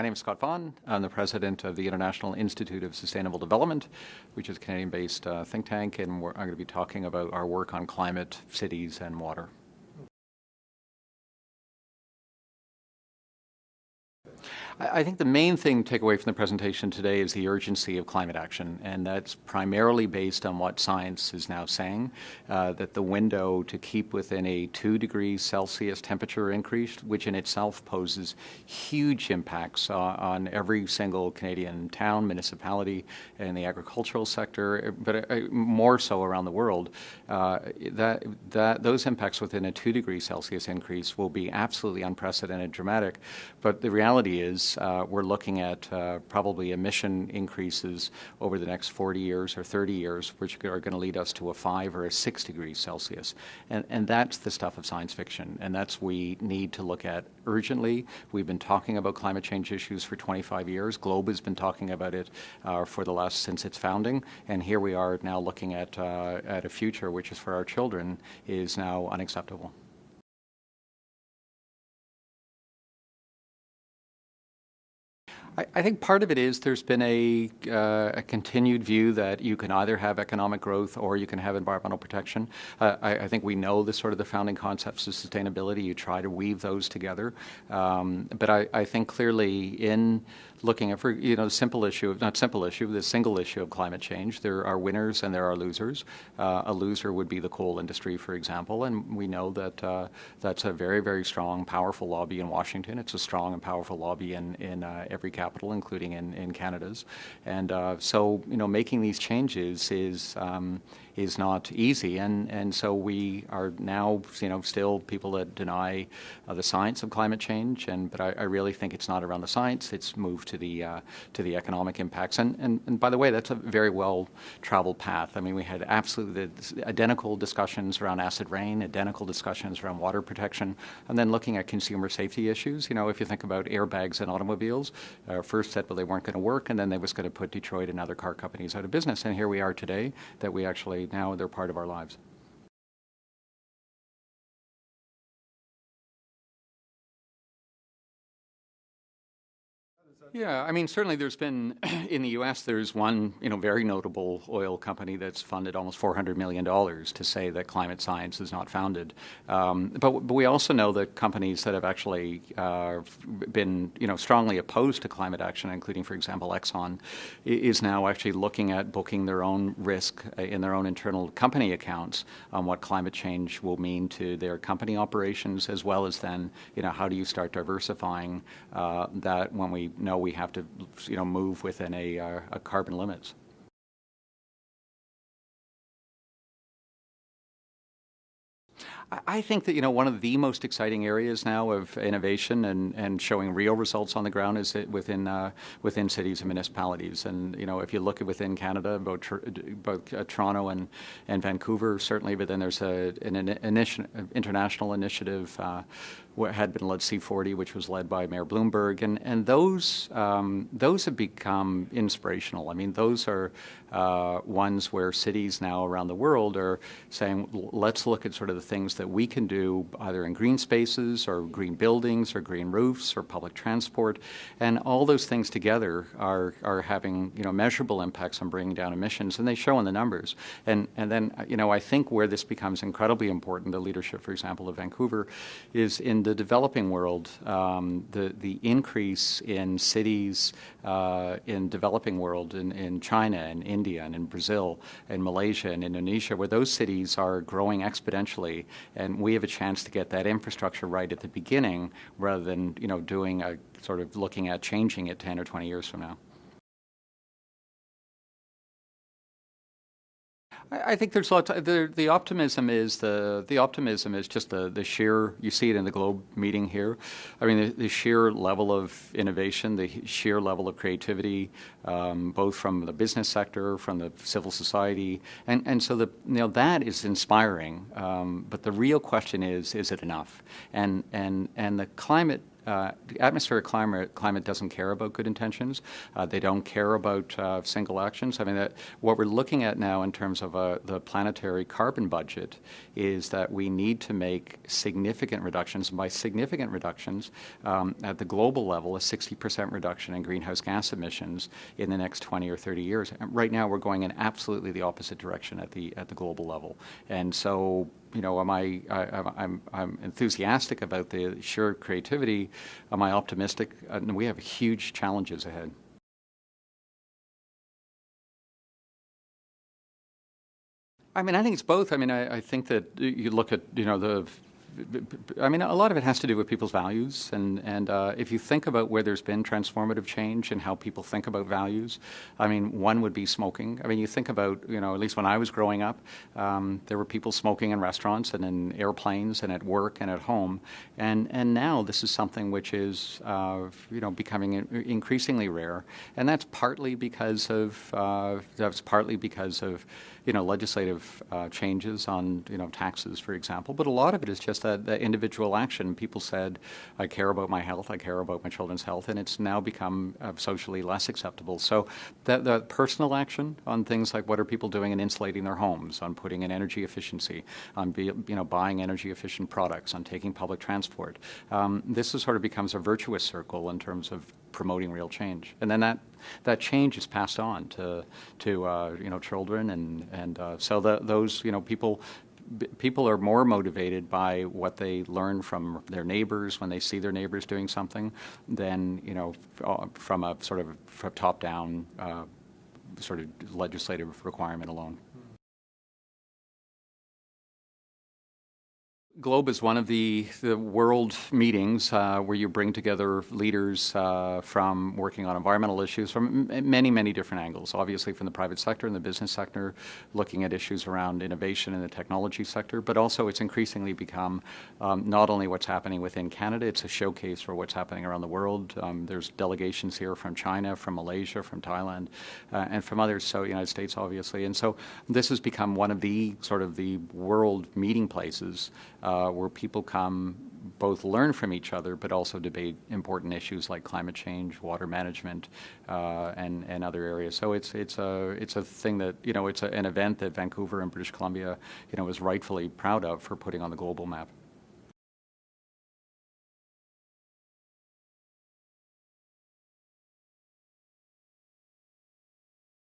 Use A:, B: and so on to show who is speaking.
A: My name is Scott Vaughan. I'm the president of the International Institute of Sustainable Development, which is a Canadian-based think tank, and I'm going to be talking about our work on climate, cities, and water. I think the main thing to take away from the presentation today is the urgency of climate action, and that's primarily based on what science is now saying, that the window to keep within a 2 degrees Celsius temperature increase, which in itself poses huge impacts on every single Canadian town, municipality, and the agricultural sector, but more so around the world, those impacts within a 2 degrees Celsius increase will be absolutely unprecedented, dramatic. But the reality is we're looking at probably emission increases over the next 40 years or 30 years, which are going to lead us to a 5 or a 6 degrees Celsius. And that's the stuff of science fiction, and that's we need to look at urgently. We've been talking about climate change issues for 25 years. Globe has been talking about it since its founding, and here we are now looking at a future which is for our children is now unacceptable. I think part of it is there's been a continued view that you can either have economic growth or you can have environmental protection. I think we know the founding concepts of sustainability. You try to weave those together. But I think clearly in looking at, the single issue of climate change, there are winners and there are losers. A loser would be the coal industry, for example, and we know that that's a very, very strong, powerful lobby in Washington. It's a strong and powerful lobby in every capital, including in Canada's. And so, making these changes is not easy, and so we are now, still people that deny the science of climate change, but I really think it's not around the science. It's moved to the economic impacts, and by the way, that's a very well-traveled path. I mean, we had absolutely identical discussions around acid rain, identical discussions around water protection, and then looking at consumer safety issues. If you think about airbags in automobiles, first said, well, they weren't going to work, and then they was going to put Detroit and other car companies out of business, and here we are today that we actually now they're part of our lives. Yeah, I mean, certainly there's been, in the U.S., there's one, very notable oil company that's funded almost $400 million to say that climate science is not founded. But we also know that companies that have actually been, strongly opposed to climate action, including, for example, Exxon, is now actually looking at booking their own risk in their own internal company accounts on what climate change will mean to their company operations, as well as then, how do you start diversifying that when we know we have to, move within a carbon limits. I think that, one of the most exciting areas now of innovation and showing real results on the ground is within cities and municipalities. And, if you look at within Canada, both Toronto and Vancouver, certainly, but then there's an international initiative had been led C40, which was led by Mayor Bloomberg, and those have become inspirational. I mean, those are ones where cities now around the world are saying, let's look at sort of the things that we can do either in green spaces or green buildings or green roofs or public transport, and all those things together are having measurable impacts on bringing down emissions, and they show in the numbers. And then I think where this becomes incredibly important, the leadership, for example, of Vancouver, is in the developing world. The increase in cities in developing world in China and India and in Brazil and Malaysia and Indonesia, where those cities are growing exponentially, and we have a chance to get that infrastructure right at the beginning rather than doing a sort of looking at changing it 10 or 20 years from now. I think there's lots. The optimism is just the sheer. You see it in the Globe meeting here. I mean, the sheer level of innovation, the sheer level of creativity, both from the business sector, from the civil society, and so that is inspiring. But the real question is it enough? And the climate atmospheric climate doesn't care about good intentions. They don't care about single actions. I mean, what we're looking at now in terms of the planetary carbon budget is that we need to make significant reductions. And by significant reductions, at the global level, a 60% reduction in greenhouse gas emissions in the next 20 or 30 years. And right now, we're going in absolutely the opposite direction at the global level. And so, I'm enthusiastic about the sheer creativity. Am I optimistic? We have huge challenges ahead. I mean, I think it's both. I mean, I think that you look at, I mean, a lot of it has to do with people's values, and if you think about where there's been transformative change and how people think about values, I mean, one would be smoking. I mean, you think about, at least when I was growing up, there were people smoking in restaurants and in airplanes and at work and at home, and now this is something which is, becoming increasingly rare, and that's partly because of legislative changes on, taxes, for example. But a lot of it is just that individual action. People said, I care about my health, I care about my children's health, and it's now become socially less acceptable. So the personal action on things like what are people doing in insulating their homes, on putting in energy efficiency, on buying energy efficient products, on taking public transport. This is sort of becomes a virtuous circle in terms of promoting real change. And then that change is passed on to children, and so those people are more motivated by what they learn from their neighbors when they see their neighbors doing something than from a sort of top-down sort of legislative requirement alone. Globe is one of the world meetings where you bring together leaders from working on environmental issues from many, many different angles. Obviously from the private sector and the business sector, looking at issues around innovation in the technology sector, but also it's increasingly become not only what's happening within Canada, it's a showcase for what's happening around the world. There's delegations here from China, from Malaysia, from Thailand, and from others, so United States obviously. And so this has become one of the sort of the world meeting places where people come both learn from each other, but also debate important issues like climate change, water management, and other areas. So it's a thing that it's an event that Vancouver and British Columbia is rightfully proud of for putting on the global map.